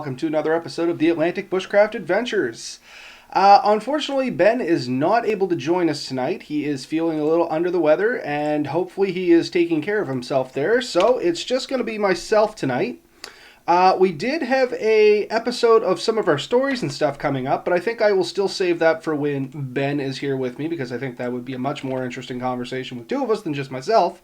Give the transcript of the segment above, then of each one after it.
welcome to another episode of the Atlantic Bushcraft Adventures. Unfortunately, Ben is not able to join us tonight. He is feeling a little under the weather, and hopefully he is taking care of himself there, so it's just going to be myself tonight. We did have a episode of some of our stories and stuff coming up, but I think I will still save that for when Ben is here with me, because I think that would be a much more interesting conversation with two of us than just myself.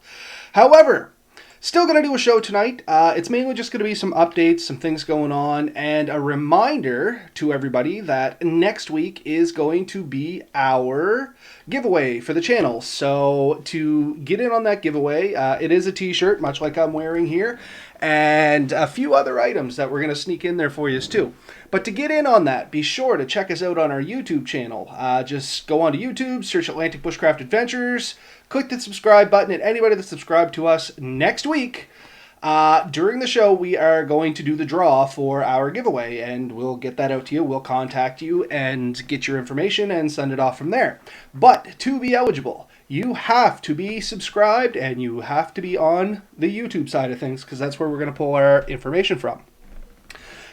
However, still going to do a show tonight. It's mainly just going to be some updates, some things going on, and a reminder to everybody that next week is going to be our giveaway for the channel. So to get in on that giveaway, it is a t-shirt, much like I'm wearing here, and a few other items that we're going to sneak in there for you too. But to get in on that, be sure to check us out on our YouTube channel. Just go onto YouTube, search Atlantic Bushcraft Adventures, click the subscribe button, and anybody that's subscribed to us next week, during the show, we are going to do the draw for our giveaway, and we'll get that out to you. We'll contact you and get your information and send it off from there. But to be eligible, you have to be subscribed and you have to be on the YouTube side of things, because that's where we're going to pull our information from.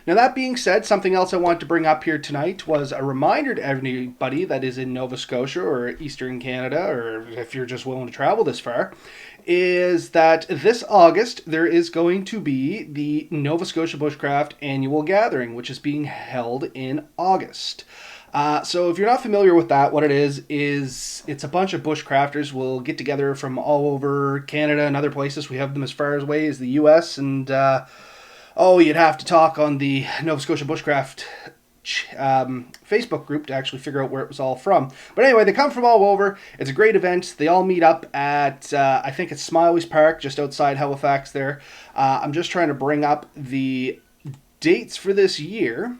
Now, that being said, something else I want to bring up here tonight was a reminder to everybody that is in Nova Scotia or Eastern Canada, or if you're just willing to travel this far, is that this August there is going to be the Nova Scotia Bushcraft Annual Gathering, which is being held in August. So if you're not familiar with that, what it is it's a bunch of bushcrafters will get together from all over Canada and other places. We have them as far away as the U.S. and you'd have to talk on the Nova Scotia Bushcraft Facebook group to actually figure out where it was all from. But anyway, they come from all over. It's a great event. They all meet up at, I think it's Smiley's Park, just outside Halifax there. I'm just trying to bring up the dates for this year.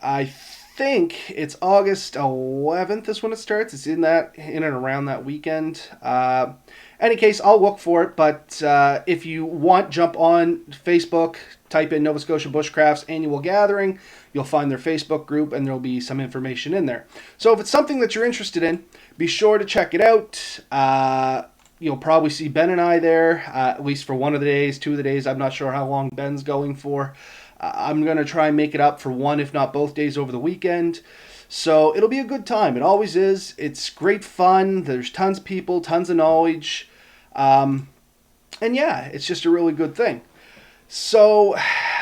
I think it's August 11th is when it starts. It's in and around that weekend. Any case, I'll look for it, but if you want, jump on Facebook, type in Nova Scotia Bushcraft's Annual Gathering. You'll find their Facebook group, and there'll be some information in there. So if it's something that you're interested in, be sure to check it out. You'll probably see Ben and I there, at least for one of the days, 2 of the days. I'm not sure how long Ben's going for. I'm going to try and make it up for one, if not both days over the weekend. So it'll be a good time. It always is. It's great fun. There's tons of people, tons of knowledge. And yeah, it's just a really good thing. So,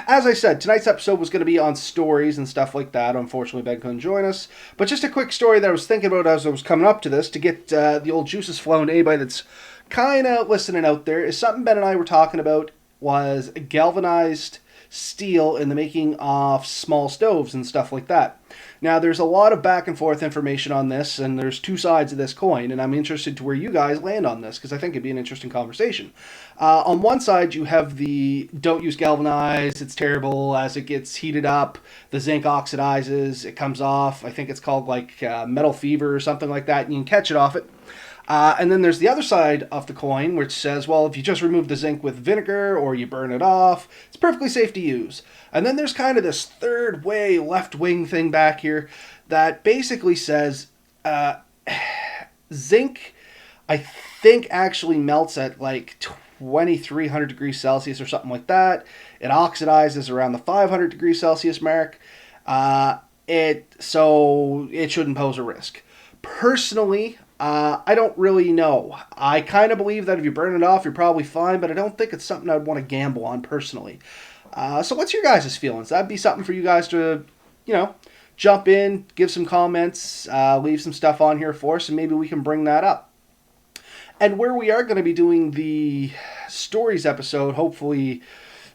as I said, tonight's episode was going to be on stories and stuff like that. Unfortunately, Ben couldn't join us. But just a quick story that I was thinking about as I was coming up to this, to get the old juices flowing to anybody that's kind of listening out there, is something Ben and I were talking about was galvanized steel in the making of small stoves and stuff like that. Now, there's a lot of back and forth information on this, and there's two sides of this coin, and I'm interested to where you guys land on this, because I think it'd be an interesting conversation. On one side, you have the don't use galvanized, it's terrible, as it gets heated up, the zinc oxidizes, it comes off, I think it's called like metal fever or something like that, and you can catch it off it. And then there's the other side of the coin, which says, well, if you just remove the zinc with vinegar or you burn it off, it's perfectly safe to use. And then there's kind of this third way left-wing thing back here that basically says zinc, I think, actually melts at like 2,300 degrees Celsius or something like that. It oxidizes around the 500 degrees Celsius mark. So it shouldn't pose a risk. Personally, I don't really know. I kind of believe that if you burn it off, you're probably fine, but I don't think it's something I'd want to gamble on personally. So what's your guys' feelings? That'd be something for you guys to, jump in, give some comments, leave some stuff on here for us, and maybe we can bring that up. And where we are going to be doing the stories episode, hopefully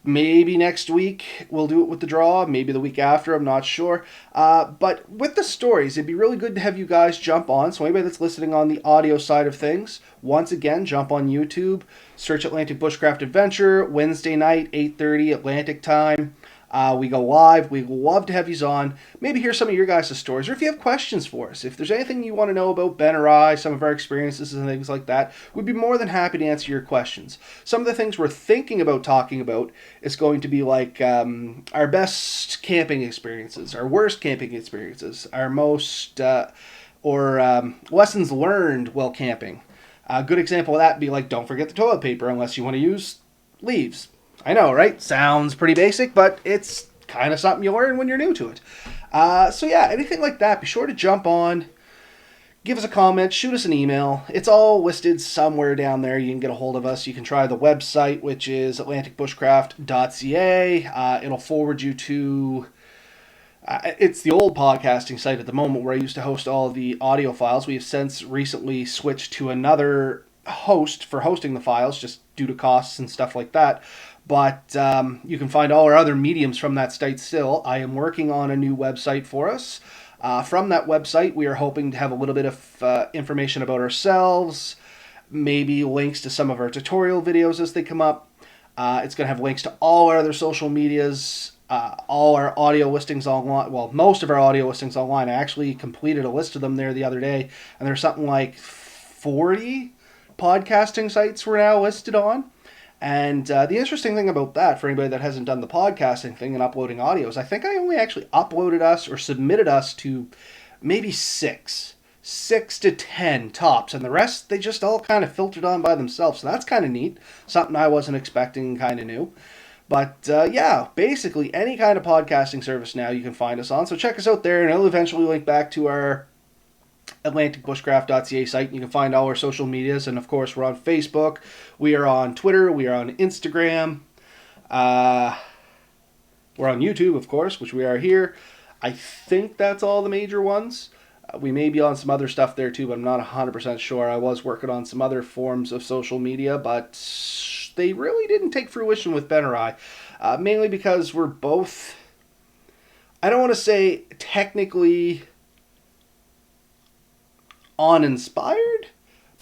maybe next week we'll do it with the draw, maybe the week after, I'm not sure. But with the stories, it'd be really good to have you guys jump on. So anybody that's listening on the audio side of things, once again, jump on YouTube, search Atlantic Bushcraft Adventure, Wednesday night, 8:30 Atlantic time. We go live. We'd love to have you on. Maybe hear some of your guys' stories, or if you have questions for us. If there's anything you want to know about Ben or I, some of our experiences and things like that, we'd be more than happy to answer your questions. Some of the things we're thinking about talking about is going to be like our best camping experiences, our worst camping experiences, our most, lessons learned while camping. A good example of that would be like, don't forget the toilet paper unless you want to use leaves. I know, right? Sounds pretty basic, but it's kind of something you learn when you're new to it. So yeah, anything like that, be sure to jump on. Give us a comment, shoot us an email. It's all listed somewhere down there. You can get a hold of us. You can try the website, which is atlanticbushcraft.ca. It'll forward you to... it's the old podcasting site at the moment where I used to host all the audio files. We have since recently switched to another host for hosting the files, just due to costs and stuff like that. But you can find all our other mediums from that site still. I am working on a new website for us. From that website, we are hoping to have a little bit of information about ourselves, maybe links to some of our tutorial videos as they come up. It's going to have links to all our other social medias, all our audio listings online. Well, most of our audio listings online. I actually completed a list of them there the other day, and there's something like 40 podcasting sites we're now listed on. And the interesting thing about that, for anybody that hasn't done the podcasting thing and uploading audios, I think I only actually uploaded us or submitted us to maybe 6 to 10 tops. And the rest, they just all kind of filtered on by themselves. So that's kind of neat. Something I wasn't expecting, kind of new. But yeah, basically any kind of podcasting service now you can find us on. So check us out there, and it'll eventually link back to our atlanticbushcraft.ca site. You can find all our social medias, and of course we're on Facebook, we are on Twitter, we are on Instagram, we're on YouTube, of course, which we are here. I think that's all the major ones. We may be on some other stuff there too, but I'm not 100% sure. I was working on some other forms of social media, but they really didn't take fruition with Ben or I, mainly because we're both, I don't want to say technically uninspired,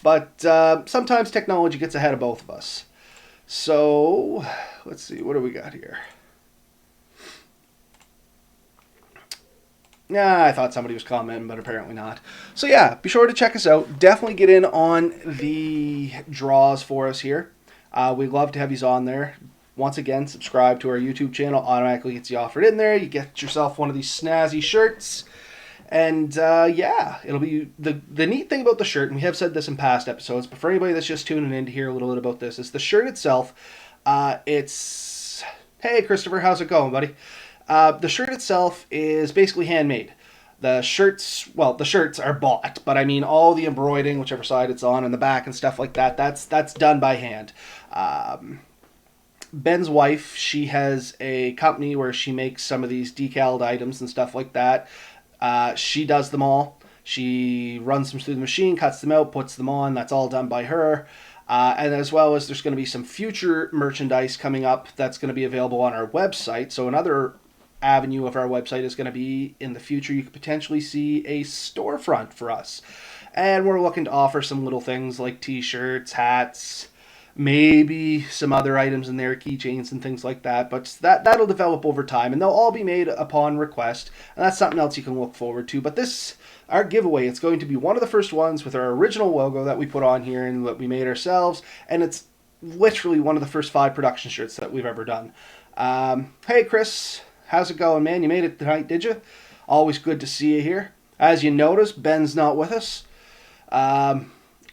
but sometimes technology gets ahead of both of us. So let's see, what do we got here? I thought somebody was commenting, but apparently not. So yeah, be sure to check us out. Definitely get in on the draws for us here. We'd love to have you on there. Once again, subscribe to our YouTube channel. Automatically gets you offered in there. You get yourself one of these snazzy shirts. And yeah, it'll be the neat thing about the shirt, and we have said this in past episodes, but for anybody that's just tuning in to hear a little bit about this, is the shirt itself. It's, hey Christopher, how's it going, buddy? The shirt itself is basically handmade. The shirts are bought, but I mean all the embroidering, whichever side it's on, and the back and stuff like that, that's done by hand. Ben's wife, she has a company where she makes some of these decaled items and stuff like that. She does them all. She runs them through the machine, cuts them out, puts them on. That's all done by her. And as well as there's going to be some future merchandise coming up that's going to be available on our website. So another avenue of our website is going to be, in the future, you could potentially see a storefront for us. And we're looking to offer some little things like t-shirts, hats, maybe some other items in there, keychains and things like that, but that'll develop over time, and they'll all be made upon request, and that's something else you can look forward to. But this, our giveaway, it's going to be one of the first ones with our original logo that we put on here and that we made ourselves, and it's literally one of the first 5 production shirts that we've ever done. Hey Chris, how's it going, man? You made it tonight, did you? Always good to see you here. As you noticed, Ben's not with us.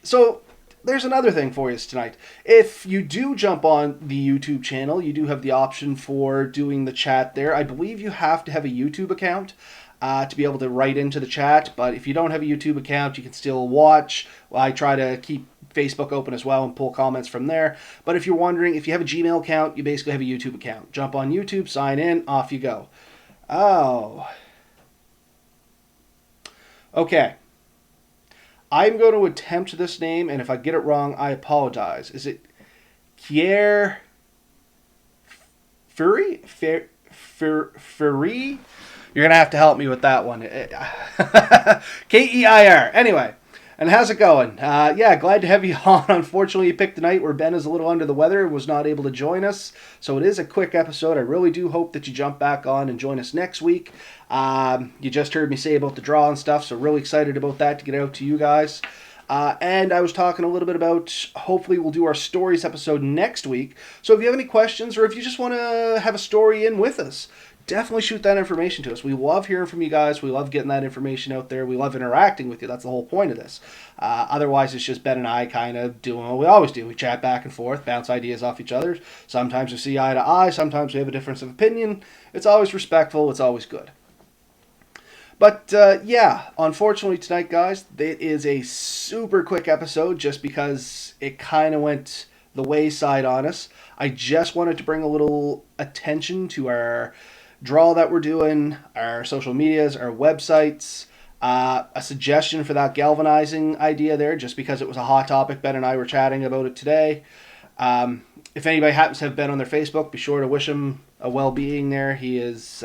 So there's another thing for you tonight. If you do jump on the YouTube channel, you do have the option for doing the chat there. I believe you have to have a YouTube account to be able to write into the chat, but if you don't have a YouTube account, you can still watch. I try to keep Facebook open as well and pull comments from there. But if you're wondering, if you have a Gmail account, you basically have a YouTube account. Jump on YouTube, sign in, off you go. Oh. Okay. I'm going to attempt this name, and if I get it wrong, I apologize. Is it Kier Fury? Fury? You're going to have to help me with that one. Keir. Anyway, and how's it going? Yeah, glad to have you on. Unfortunately, you picked a night where Ben is a little under the weather and was not able to join us. So it is a quick episode. I really do hope that you jump back on and join us next week. You just heard me say about the draw and stuff, so really excited about that to get out to you guys. And I was talking a little bit about, hopefully we'll do our stories episode next week. So if you have any questions, or if you just want to have a story in with us, definitely shoot that information to us. We love hearing from you guys. We love getting that information out there. We love interacting with you. That's the whole point of this. Otherwise, it's just Ben and I kind of doing what we always do. We chat back and forth, bounce ideas off each other. Sometimes we see eye to eye. Sometimes we have a difference of opinion. It's always respectful. It's always good. But yeah, unfortunately tonight, guys, it is a super quick episode just because it kind of went the wayside on us. I just wanted to bring a little attention to our draw that we're doing, our social medias, our websites, a suggestion for that galvanizing idea there, just because it was a hot topic. Ben and I were chatting about it today. If anybody happens to have been on their Facebook, be sure to wish him a well-being there. He is,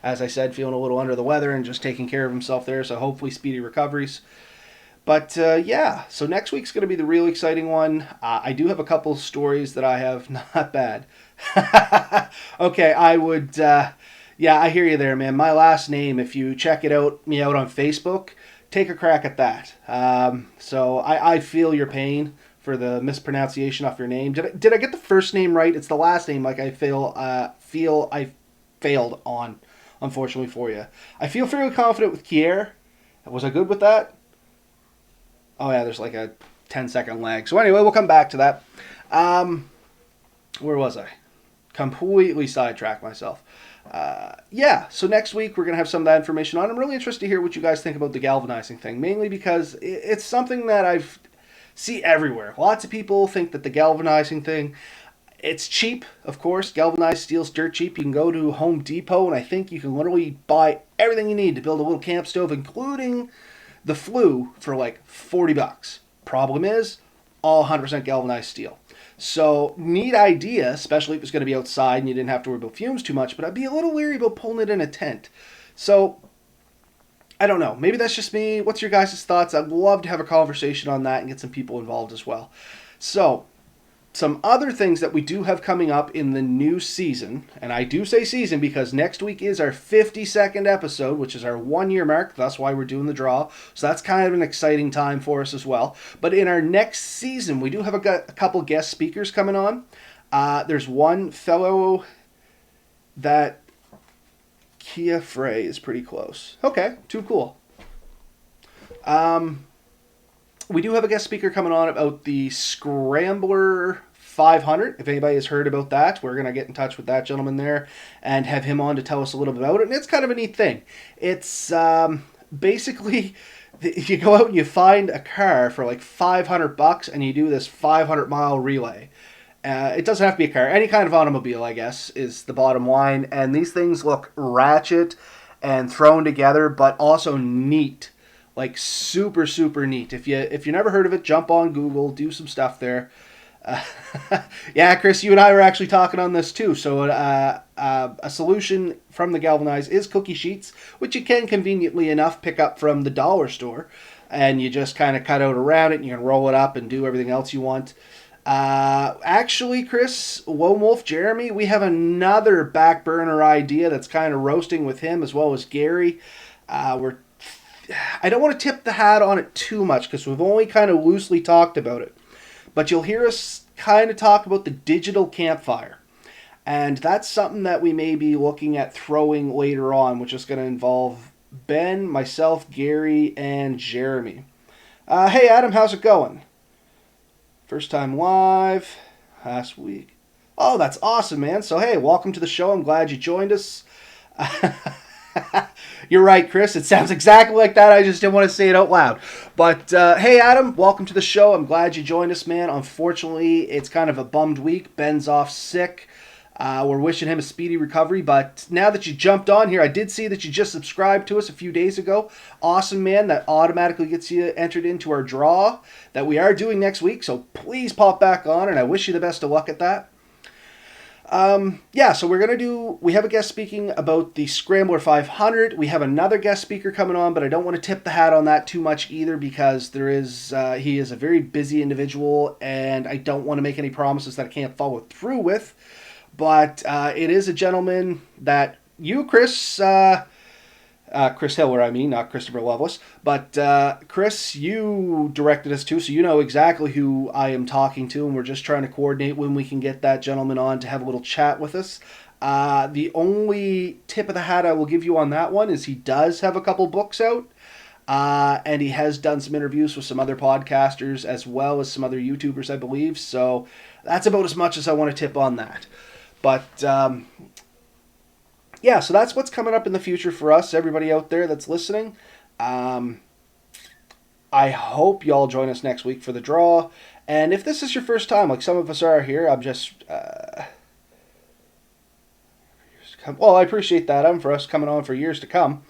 as I said, feeling a little under the weather and just taking care of himself there, so hopefully speedy recoveries. But yeah, so next week's going to be the real exciting one. I do have a couple stories that I have not bad. Okay, I would... yeah, I hear you there, man. My last name, if you check me out on Facebook, take a crack at that. So I feel your pain for the mispronunciation of your name. Did I get the first name right? It's the last name like I feel I failed on, unfortunately for you. I feel fairly confident with Kier. Was I good with that? Oh yeah, there's like a 10-second lag. So anyway, we'll come back to that. Where was I? Completely sidetracked myself. Yeah, so next week we're going to have some of that information on. I'm really interested to hear what you guys think about the galvanizing thing, mainly because it's something that I've see everywhere. Lots of people think that the galvanizing thing, it's cheap, of course. Galvanized steel's dirt cheap. You can go to Home Depot, and I think you can literally buy everything you need to build a little camp stove, including the flue, for like $40. Problem is, all 100% galvanized steel. So, neat idea, especially if it's going to be outside and you didn't have to worry about fumes too much, but I'd be a little weary about pulling it in a tent. So, I don't know. Maybe that's just me. What's your guys' thoughts? I'd love to have a conversation on that and get some people involved as well. So, some other things that we do have coming up in the new season, and I do say season because next week is our 52nd episode, which is our 1-year mark. That's why we're doing the draw. So that's kind of an exciting time for us as well. But in our next season, we do have a couple guest speakers coming on. There's one fellow that Kia Frey is pretty close. Okay, too cool. We do have a guest speaker coming on about the Scrambler 500. If anybody has heard about that, we're going to get in touch with that gentleman there and have him on to tell us a little bit about it. And it's kind of a neat thing. It's basically, you go out and you find a car for like $500 and you do this 500-mile relay. It doesn't have to be a car. Any kind of automobile, I guess, is the bottom line. And these things look ratchet and thrown together, but also neat. Like super, super neat. If you never heard of it, jump on Google, do some stuff there. Yeah, Chris, you and I were actually talking on this too. So a solution from the Galvanize is cookie sheets, which you can conveniently enough pick up from the dollar store. And you just kind of cut out around it, and you can roll it up and do everything else you want. Actually, Chris, Lone Wolf, Jeremy, we have another back burner idea that's kind of roasting with him as well as Gary. I don't want to tip the hat on it too much because we've only kind of loosely talked about it. But you'll hear us kind of talk about the digital campfire. And that's something that we may be looking at throwing later on, which is going to involve Ben, myself, Gary, and Jeremy. Hey, Adam, how's it going? First time live last week. Oh, that's awesome, man. So, hey, welcome to the show. I'm glad you joined us. You're right, Chris. It sounds exactly like that. I just didn't want to say it out loud. But, hey, Adam, welcome to the show. I'm glad you joined us, man. Unfortunately, it's kind of a bummed week. Ben's off sick. We're wishing him a speedy recovery. But now that you jumped on here, I did see that you just subscribed to us a few days ago. Awesome, man. That automatically gets you entered into our draw that we are doing next week. So please pop back on, and I wish you the best of luck at that. Yeah, so we have a guest speaking about the Scrambler 500. We have another guest speaker coming on, but I don't want to tip the hat on that too much either because he is a very busy individual and I don't want to make any promises that I can't follow through with. But it is a gentleman that you, Chris Hiller, not Christopher Loveless, but Chris, you directed us to, so you know exactly who I am talking to, and we're just trying to coordinate when we can get that gentleman on to have a little chat with us. The only tip of the hat I will give you on that one is he does have a couple books out. And he has done some interviews with some other podcasters as well as some other YouTubers, I believe. So that's about as much as I want to tip on that. But yeah, so that's what's coming up in the future for us, everybody out there that's listening. I hope y'all join us next week for the draw. And if this is your first time, like some of us are here, I'm just... well, I appreciate that. I'm for us coming on for years to come.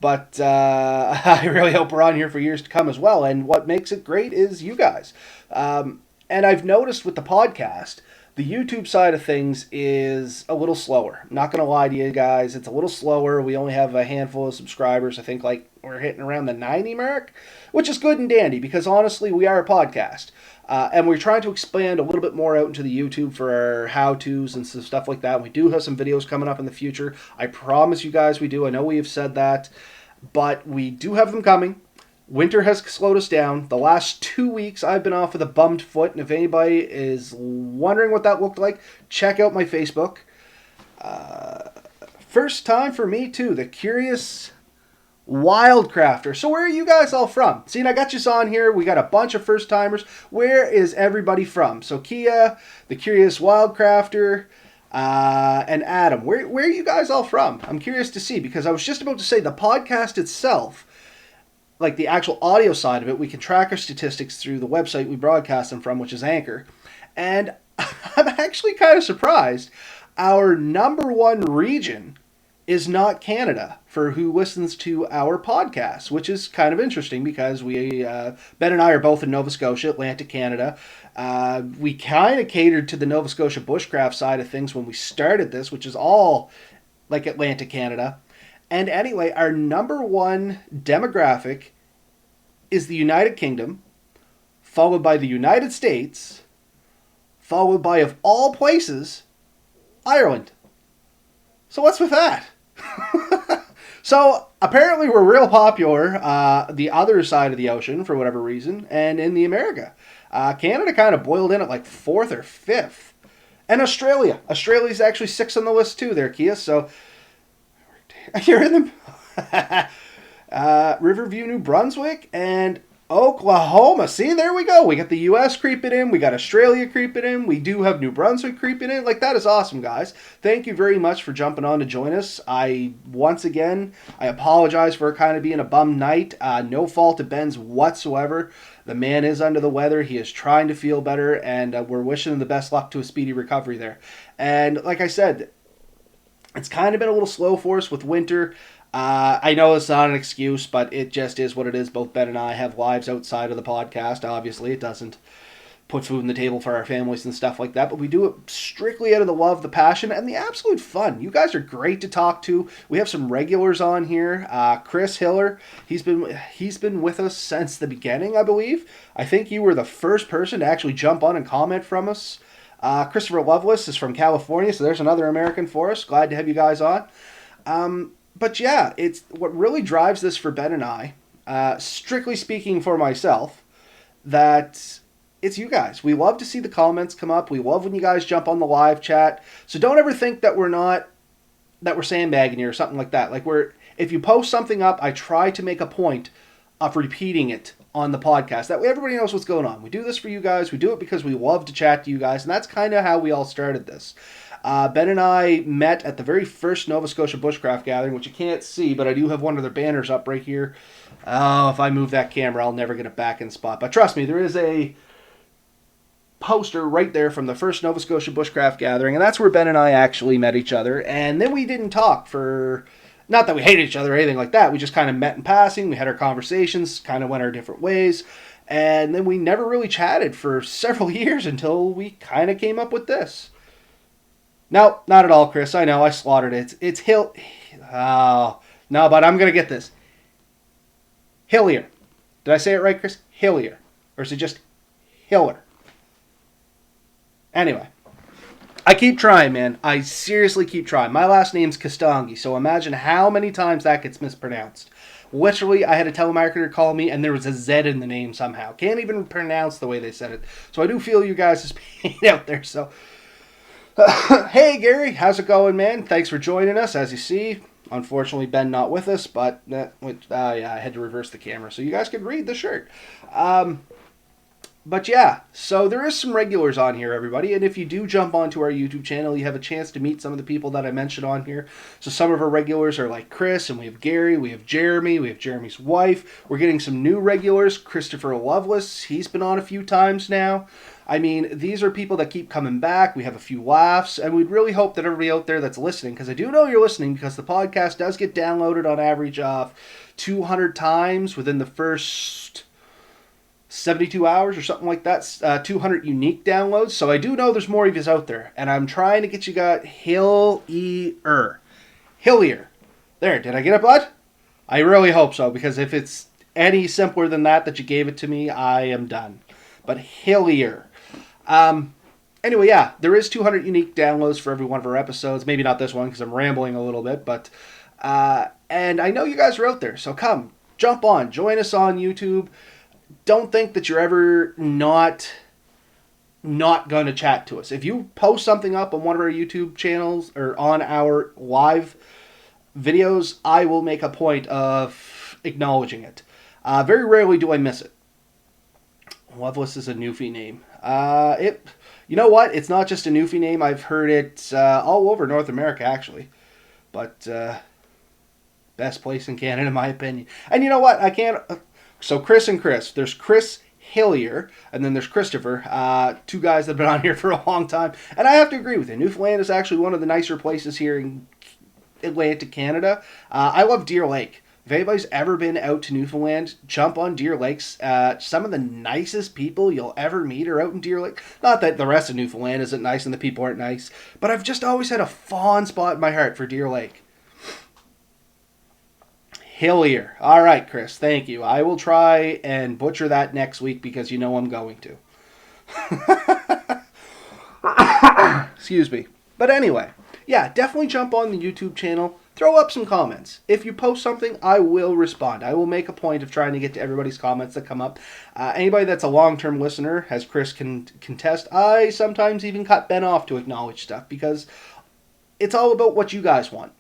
But I really hope we're on here for years to come as well. And what makes it great is you guys. And I've noticed with the podcast, the YouTube side of things is a little slower. I'm not going to lie to you guys. It's a little slower. We only have a handful of subscribers. I think like we're hitting around the 90 mark, which is good and dandy because honestly, we are a podcast. And we're trying to expand a little bit more out into the YouTube for our how-tos and stuff like that. We do have some videos coming up in the future. I promise you guys we do. I know we have said that. But we do have them coming. Winter has slowed us down. The last 2 weeks I've been off with a bummed foot. And if anybody is wondering what that looked like, check out my Facebook. First time for me too. The Curious Wildcrafter. So where are you guys all from? See, and I got you on here. We got a bunch of first timers. Where is everybody from? So Kia, the Curious Wildcrafter, and Adam. Where are you guys all from? I'm curious to see because I was just about to say the podcast itself, like the actual audio side of it, we can track our statistics through the website we broadcast them from, which is Anchor. And I'm actually kind of surprised. Our number one region is not Canada for who listens to our podcast, which is kind of interesting because we, Ben and I are both in Nova Scotia, Atlantic Canada. We kind of catered to the Nova Scotia Bushcraft side of things when we started this, which is all like Atlantic Canada. And anyway, our number one demographic is the United Kingdom, followed by the United States, followed by, of all places, Ireland. So what's with that? So apparently we're real popular the other side of the ocean for whatever reason, and in the America. Canada kind of boiled in at like 4th or 5th. And Australia. Australia's actually 6th on the list too there, Kia. So you're in the Riverview, New Brunswick, and Oklahoma. See, there we go. We got the U.S. creeping in. We got Australia creeping in. We do have New Brunswick creeping in. Like, that is awesome, guys. Thank you very much for jumping on to join us. Once again, I apologize for kind of being a bum night. No fault of Ben's whatsoever. The man is under the weather. He is trying to feel better, and we're wishing him the best luck to a speedy recovery there. And like I said, it's kind of been a little slow for us with winter. I know it's not an excuse, but it just is what it is. Both Ben and I have lives outside of the podcast. Obviously, it doesn't put food on the table for our families and stuff like that, but we do it strictly out of the love, the passion, and the absolute fun. You guys are great to talk to. We have some regulars on here. Chris Hiller, he's been with us since the beginning, I believe. I think you were the first person to actually jump on and comment from us. Christopher Lovelace is from California, so there's another American for us. Glad to have you guys on. But yeah, it's what really drives this for Ben and I, strictly speaking for myself, that it's you guys. We love to see the comments come up. We love when you guys jump on the live chat. So don't ever think that we're sandbagging you or something like that. If you post something up, I try to make a point of repeating it on the podcast. That way everybody knows what's going on. We do this for you guys. We do it because we love to chat to you guys, and that's kind of how we all started this. Ben and I met at the very first Nova Scotia Bushcraft gathering, which you can't see, but I do have one of their banners up right here. Oh, if I move that camera, I'll never get it back in spot. But trust me, there is a poster right there from the first Nova Scotia Bushcraft gathering, and that's where Ben and I actually met each other. And then we didn't talk for... Not that we hated each other or anything like that. We just kind of met in passing. We had our conversations, kind of went our different ways. And then we never really chatted for several years until we kind of came up with this. No, not at all, Chris. I know, I slaughtered it. It's Hill... Oh, no, but I'm going to get this. Hillier. Did I say it right, Chris? Hillier. Or is it just Hiller? Anyway. I keep trying, man. I seriously keep trying. My last name's Kastangi, so imagine how many times that gets mispronounced. Literally, I had a telemarketer call me, and there was a Z in the name somehow. Can't even pronounce the way they said it. So I do feel you guys' pain out there, so... Hey Gary, how's it going, man? Thanks for joining us. As you see, unfortunately Ben not with us, but yeah, I had to reverse the camera so you guys could read the shirt. Um, but yeah, so there is some regulars on here, everybody, and if you do jump onto our YouTube channel, you have a chance to meet some of the people that I mentioned on here. So some of our regulars are like Chris, and we have Gary, we have Jeremy, we have Jeremy's wife. We're getting some new regulars, Christopher Lovelace. He's been on a few times now. I mean, these are people that keep coming back. We have a few laughs, and we'd really hope that everybody out there that's listening, because I do know you're listening, because the podcast does get downloaded on average of 200 times within the first 72 hours or something like that. 200 unique downloads. So I do know there's more of you out there, and I'm trying to get you got Hillier. There, did I get it, bud? I really hope so, because if it's any simpler than that you gave it to me, I am done. But Hillier. Anyway, yeah, there is 200 unique downloads for every one of our episodes. Maybe not this one because I'm rambling a little bit, but and I know you guys are out there, so come, jump on, join us on YouTube. Don't think that you're ever not going to chat to us. If you post something up on one of our YouTube channels or on our live videos, I will make a point of acknowledging it. Very rarely do I miss it. Loveless is a Newfie name. You know what? It's not just a Newfie name. I've heard it all over North America, actually. But best place in Canada, in my opinion. And you know what? I can't. So Chris and Chris. There's Chris Hillier, and then there's Christopher. Two guys that have been on here for a long time. And I have to agree with you. Newfoundland is actually one of the nicer places here in Atlantic Canada. I love Deer Lake. If anybody's ever been out to Newfoundland, jump on Deer Lakes. Some of the nicest people you'll ever meet are out in Deer Lake. Not that the rest of Newfoundland isn't nice and the people aren't nice, but I've just always had a fond spot in my heart for Deer Lake. Hillier. All right, Chris, thank you. I will try and butcher that next week because you know I'm going to. Excuse me. But anyway, yeah, definitely jump on the YouTube channel. Throw up some comments. If you post something, I will respond. I will make a point of trying to get to everybody's comments that come up. Anybody that's a long-term listener, as Chris can contest, I sometimes even cut Ben off to acknowledge stuff because it's all about what you guys want.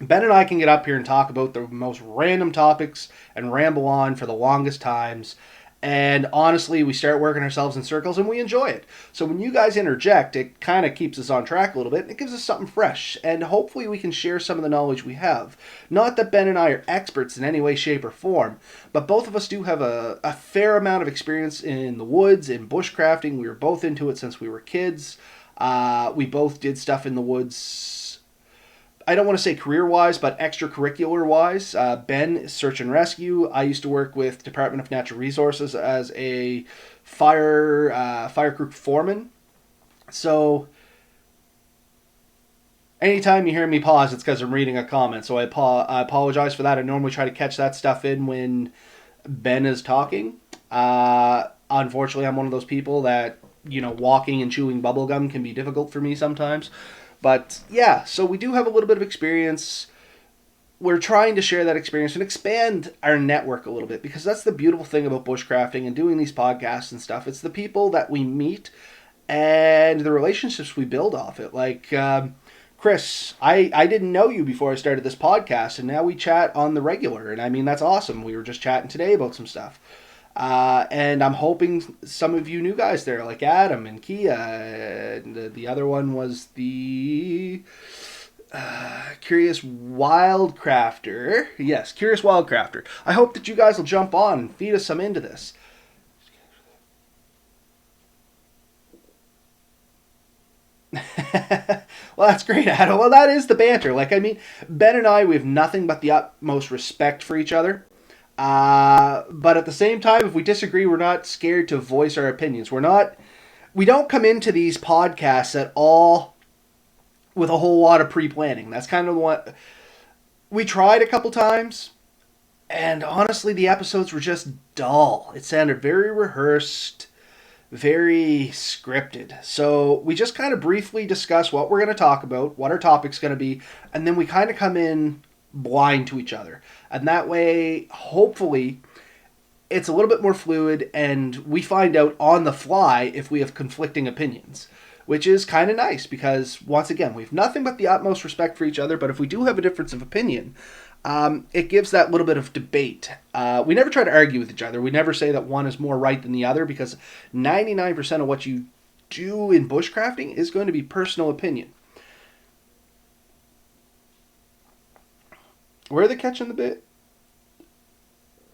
Ben and I can get up here and talk about the most random topics and ramble on for the longest times. And honestly, we start working ourselves in circles and we enjoy it. So when you guys interject, it kind of keeps us on track a little bit. It gives us something fresh. And hopefully we can share some of the knowledge we have. Not that Ben and I are experts in any way, shape, or form. But both of us do have a fair amount of experience in the woods, in bushcrafting. We were both into it since we were kids. We both did stuff in the woods. I don't want to say career-wise, but extracurricular-wise. Ben is search and rescue. I used to work with Department of Natural Resources as a fire crew foreman. So anytime you hear me pause, it's because I'm reading a comment. So I apologize for that. I normally try to catch that stuff in when Ben is talking. Unfortunately, I'm one of those people that, walking and chewing bubblegum can be difficult for me sometimes. But yeah, so we do have a little bit of experience. We're trying to share that experience and expand our network a little bit because that's the beautiful thing about bushcrafting and doing these podcasts and stuff. It's the people that we meet and the relationships we build off it. Like Chris, I didn't know you before I started this podcast, and now we chat on the regular. And I mean, that's awesome. We were just chatting today about some stuff. And I'm hoping some of you new guys there, like Adam and Kia, and the other one was the Curious Wildcrafter. Yes, Curious Wildcrafter. I hope that you guys will jump on and feed us some into this. Well, that's great, Adam. Well, that is the banter. Like, I mean, Ben and I, we have nothing but the utmost respect for each other. But at the same time, if we disagree, we're not scared to voice our opinions. We don't come into these podcasts at all with a whole lot of pre-planning. That's kind of what we tried a couple times, and honestly, the episodes were just dull. It sounded very rehearsed, very scripted. So we just kind of briefly discuss what we're going to talk about, what our topic's going to be, and then we kind of come in blind to each other. And that way, hopefully, it's a little bit more fluid and we find out on the fly if we have conflicting opinions. which is kind of nice because, once again, we have nothing but the utmost respect for each other, but if we do have a difference of opinion, it gives that little bit of debate. We never try to argue with each other. We never say that one is more right than the other, because 99% of what you do in bushcrafting is going to be personal opinion. Where are they catching the bit?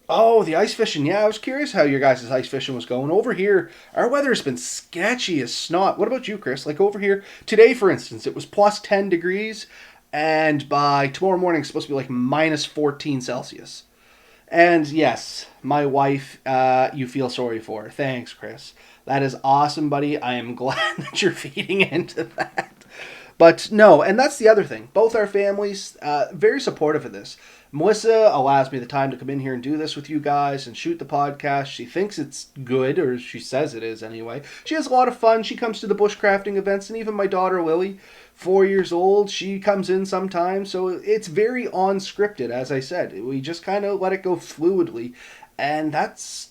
Oh, the ice fishing. Yeah, I was curious how your guys' ice fishing was going. Over here, our weather has been sketchy as snot. What about you, Chris? Like over here, today, for instance, it was plus 10 degrees, and by tomorrow morning, it's supposed to be like minus 14 Celsius. And yes, my wife, you feel sorry for her. Thanks, Chris. That is awesome, buddy. I am glad that you're feeding into that. But no, and that's the other thing. Both our families, very supportive of this. Melissa allows me the time to come in here and do this with you guys and shoot the podcast. She thinks it's good, or she says it is anyway. She has a lot of fun. She comes to the bushcrafting events, and even my daughter Lily, 4 years old, she comes in sometimes. So it's very unscripted, as I said. We just kind of let it go fluidly. And that's,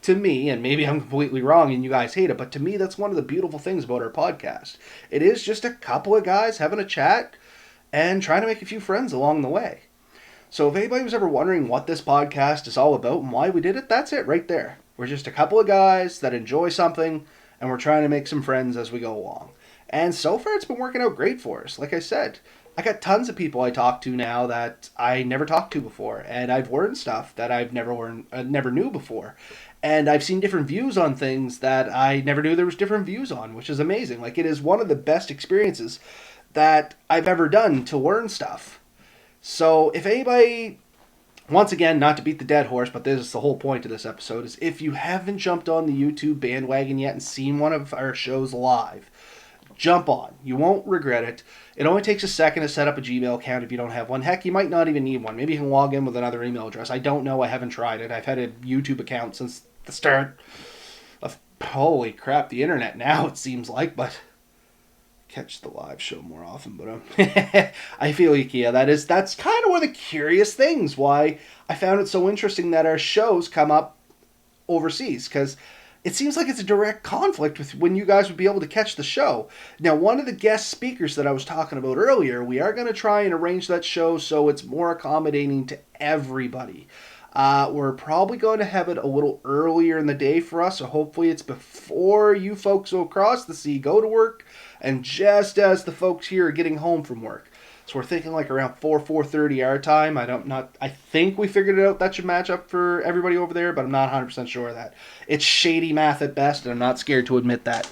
to me, and maybe I'm completely wrong and you guys hate it, but to me that's one of the beautiful things about our podcast. It is just a couple of guys having a chat and trying to make a few friends along the way. So if anybody was ever wondering what this podcast is all about and why we did it, that's it right there. We're just a couple of guys that enjoy something, and we're trying to make some friends as we go along. And so far it's been working out great for us. Like I said, I got tons of people I talk to now that I never talked to before, and I've learned stuff that I've never knew before. And I've seen different views on things that I never knew there was different views on, which is amazing. Like, it is one of the best experiences that I've ever done to learn stuff. So if anybody, once again, not to beat the dead horse, but this is the whole point of this episode, is if you haven't jumped on the YouTube bandwagon yet and seen one of our shows live, jump on. You won't regret it. It only takes a second to set up a Gmail account if you don't have one. Heck, you might not even need one. Maybe you can log in with another email address. I don't know. I haven't tried it. I've had a YouTube account since the start of, holy crap, the internet now, it seems like, but catch the live show more often. But I feel you, Kia. That's kind of one of the curious things why I found it so interesting that our shows come up overseas, because it seems like it's a direct conflict with when you guys would be able to catch the show. Now, one of the guest speakers that I was talking about earlier, we are going to try and arrange that show so it's more accommodating to everybody. We're probably going to have it a little earlier in the day for us, so hopefully it's before you folks across the sea go to work, and just as the folks here are getting home from work. So we're thinking like around 4:30 our time. I think we figured it out. That should match up for everybody over there, but I'm not 100% sure of that. It's shady math at best, and I'm not scared to admit that.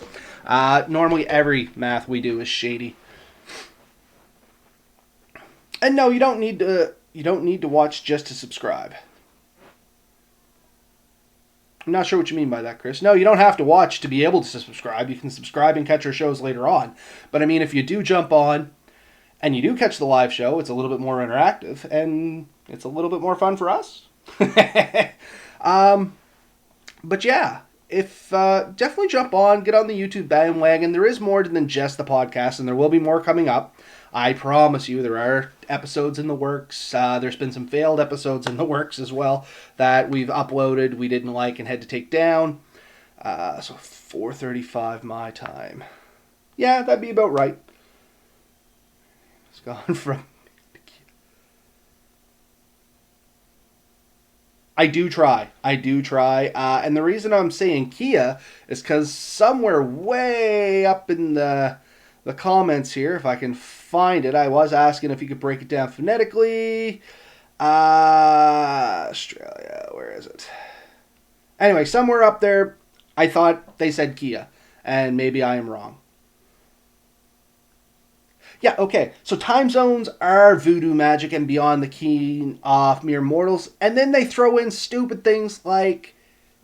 Normally every math we do is shady. And no, you don't need to watch just to subscribe. I'm not sure what you mean by that, Chris. No, you don't have to watch to be able to subscribe. You can subscribe and catch our shows later on. But I mean, if you do jump on and you do catch the live show, it's a little bit more interactive, and it's a little bit more fun for us. But yeah, if definitely jump on, get on the YouTube bandwagon. There is more than just the podcast, and there will be more coming up. I promise you, there are episodes in the works. There's been some failed episodes in the works as well that we've uploaded, we didn't like, and had to take down. So 4:35 my time. Yeah, that'd be about right. It's gone from... I do try. And the reason I'm saying Kia is because somewhere way up in the comments here, if I can find it, I was asking if you could break it down phonetically. Australia, where is it? Anyway, somewhere up there, I thought they said Kia, and maybe I am wrong. Yeah, okay, so time zones are voodoo magic and beyond the keen of mere mortals, and then they throw in stupid things like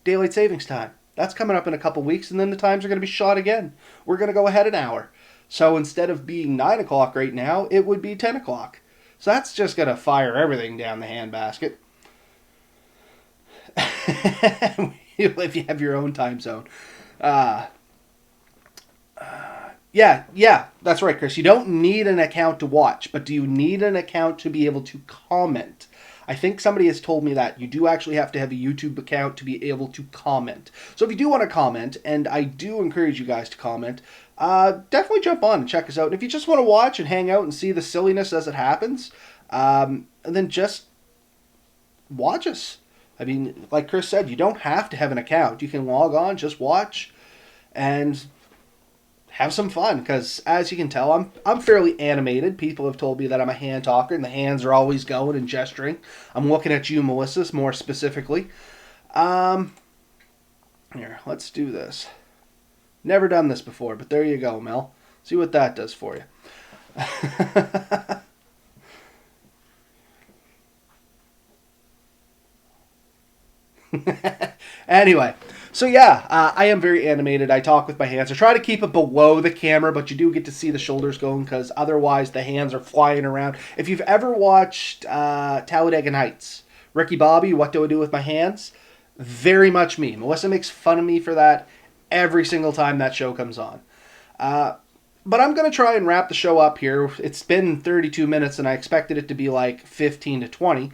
daylight savings time. That's coming up in a couple weeks, and then the times are going to be shot again. We're going to go ahead an hour. So instead of being 9 o'clock right now, it would be 10 o'clock. So that's just going to fire everything down the handbasket. If you have your own time zone. Yeah, that's right, Chris. You don't need an account to watch, but do you need an account to be able to comment? I think somebody has told me that. You do actually have to have a YouTube account to be able to comment. So if you do want to comment, and I do encourage you guys to comment, definitely jump on and check us out. And if you just want to watch and hang out and see the silliness as it happens, then just watch us. I mean, like Chris said, you don't have to have an account. You can log on, just watch, and have some fun. Because as you can tell, I'm fairly animated. People have told me that I'm a hand talker, and the hands are always going and gesturing. I'm looking at you, Melissa, more specifically. Here, let's do this. Never done this before, but there you go, Mel. See what that does for you. Anyway, so yeah, I am very animated. I talk with my hands. I try to keep it below the camera, but you do get to see the shoulders going because otherwise the hands are flying around. If you've ever watched Talladega Nights, Ricky Bobby, What Do I Do With My Hands? Very much me. Melissa makes fun of me for that every single time that show comes on. But I'm going to try and wrap the show up here. It's been 32 minutes and I expected it to be like 15 to 20.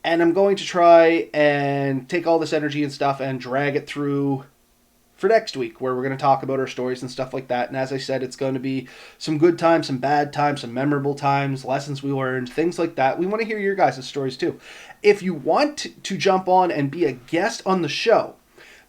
And I'm going to try and take all this energy and stuff and drag it through for next week, where we're going to talk about our stories and stuff like that. And as I said, it's going to be some good times, some bad times, some memorable times, lessons we learned, things like that. We want to hear your guys' stories too. If you want to jump on and be a guest on the show,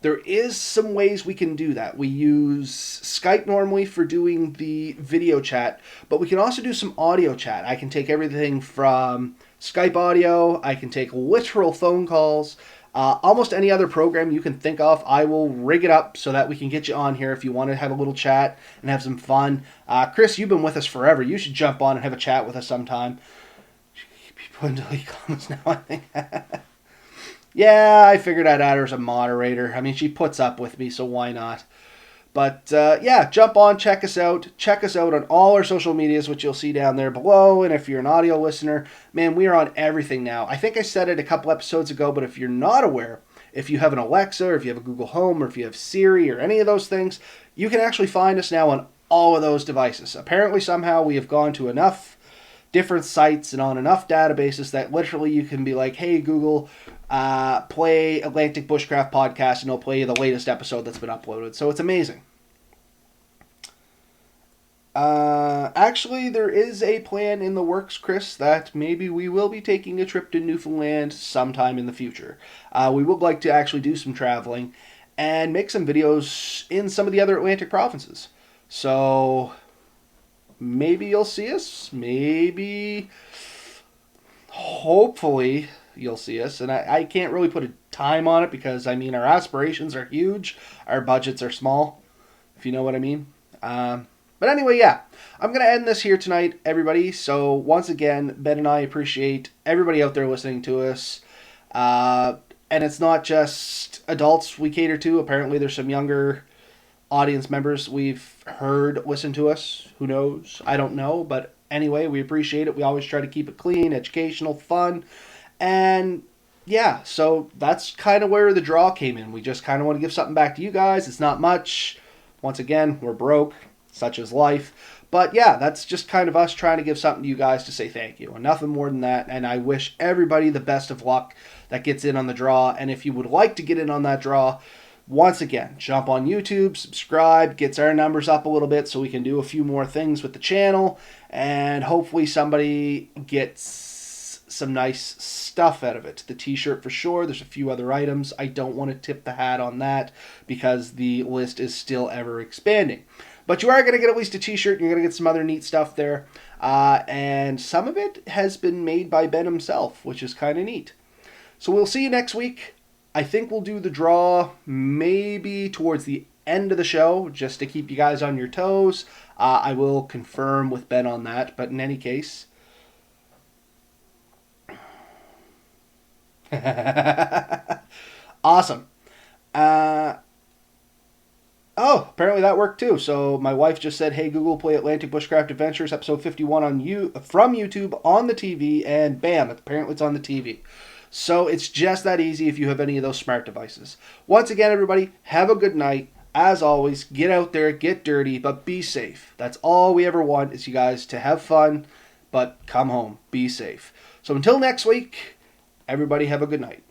there is some ways we can do that. We use Skype normally for doing the video chat, but we can also do some audio chat. I can take everything from Skype audio, I can take literal phone calls, almost any other program you can think of. I will rig it up so that we can get you on here if you want to have a little chat and have some fun. Chris, you've been with us forever. You should jump on and have a chat with us sometime. People delete comments now, I think. Yeah, I figured I'd add her as a moderator. I mean, she puts up with me, so why not? But yeah, jump on, check us out. Check us out on all our social medias, which you'll see down there below. And if you're an audio listener, man, we are on everything now. I think I said it a couple episodes ago, but if you're not aware, if you have an Alexa, or if you have a Google Home, or if you have Siri, or any of those things, you can actually find us now on all of those devices. Apparently, somehow, we have gone to enough different sites and on enough databases that literally you can be like, hey, Google, play Atlantic Bushcraft podcast, and it'll play you the latest episode that's been uploaded. So it's amazing. Actually, there is a plan in the works, Chris, that maybe we will be taking a trip to Newfoundland sometime in the future. We would like to actually do some traveling and make some videos in some of the other Atlantic provinces. So maybe you'll see us. Maybe, hopefully, you'll see us. And I can't really put a time on it because, I mean, our aspirations are huge. Our budgets are small, if you know what I mean. But anyway, yeah, I'm going to end this here tonight, everybody. So once again, Ben and I appreciate everybody out there listening to us. And it's not just adults we cater to. Apparently there's some younger audience members we've heard listen to us. Who knows? I don't know. But anyway, we appreciate it. We always try to keep it clean, educational, fun. And yeah, so that's kind of where the draw came in. We just kind of want to give something back to you guys. It's not much. Once again, we're broke. Such is life. But yeah, that's just kind of us trying to give something to you guys to say thank you. And nothing more than that. And I wish everybody the best of luck that gets in on the draw. And if you would like to get in on that draw, once again, jump on YouTube, subscribe, gets our numbers up a little bit so we can do a few more things with the channel. And hopefully somebody gets some nice stuff out of it. The t-shirt for sure. There's a few other items. I don't want to tip the hat on that because the list is still ever expanding. But you are going to get at least a t-shirt. You're going to get some other neat stuff there. And some of it has been made by Ben himself, which is kind of neat. So we'll see you next week. I think we'll do the draw maybe towards the end of the show, just to keep you guys on your toes. I will confirm with Ben on that. But in any case... Awesome. Oh, apparently that worked too. So my wife just said, hey, Google, play Atlantic Bushcraft Adventures, episode 51 from YouTube on the TV, and bam, apparently it's on the TV. So it's just that easy if you have any of those smart devices. Once again, everybody, have a good night. As always, get out there, get dirty, but be safe. That's all we ever want is you guys to have fun, but come home. Be safe. So until next week, everybody have a good night.